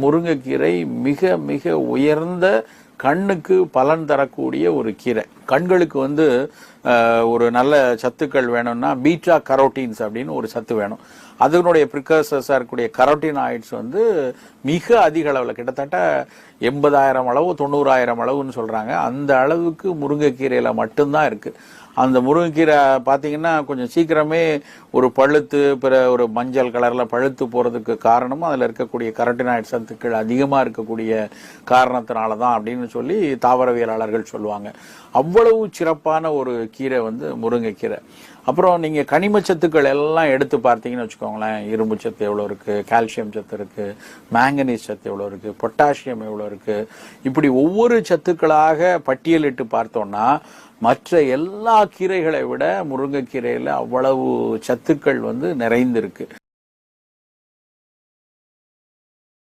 முருங்கைக்கீரை மிக மிக உயர்ந்த கண்ணுக்கு பலன் தரக்கூடிய ஒரு கீரை. கண்களுக்கு ஒரு நல்ல சத்துக்கள் வேணும்னா பீட்டா கரோட்டீன்ஸ் அப்படின்னு ஒரு சத்து வேணும். அதனுடைய ப்ரிகர்சர்ஸாக இருக்கக்கூடிய கரோட்டினாய்ட்ஸ் மிக அதிக அளவில் கிட்டத்தட்ட 80,000 அளவு 90,000 அளவுன்னு சொல்றாங்க. அந்த அளவுக்கு முருங்கைக்கீரையில மட்டும்தான் இருக்கு. அந்த முருங்கைக்கீரை பார்த்தீங்கன்னா கொஞ்சம் சீக்கிரமே ஒரு பழுத்து ஒரு மஞ்சள் கலரில் பழுத்து போகிறதுக்கு காரணமும் அதில் இருக்கக்கூடிய கரோட்டினாய்ட் சத்துக்கள் அதிகமாக இருக்கக்கூடிய காரணத்தினால தான் அப்படின்னு சொல்லி தாவரவியலாளர்கள் சொல்லுவாங்க. அவ்வளவு சிறப்பான ஒரு கீரை முருங்கைக்கீரை. அப்புறம் நீங்கள் கனிமச்சத்துக்கள் எல்லாம் எடுத்து பார்த்தீங்கன்னு வச்சுக்கோங்களேன், இரும்பு சத்து எவ்வளோ இருக்குது, கால்சியம் சத்து இருக்குது, மேங்கனீஸ் சத்து எவ்வளோ இருக்குது, பொட்டாசியம் எவ்வளோ இருக்குது, இப்படி ஒவ்வொரு சத்துக்களாக பட்டியலிட்டு பார்த்தோம்னா மற்ற எல்லா கீரைகளை விட முருங்கைக்கீரையில் அவ்வளவு சத்துக்கள் நிறைந்திருக்கு.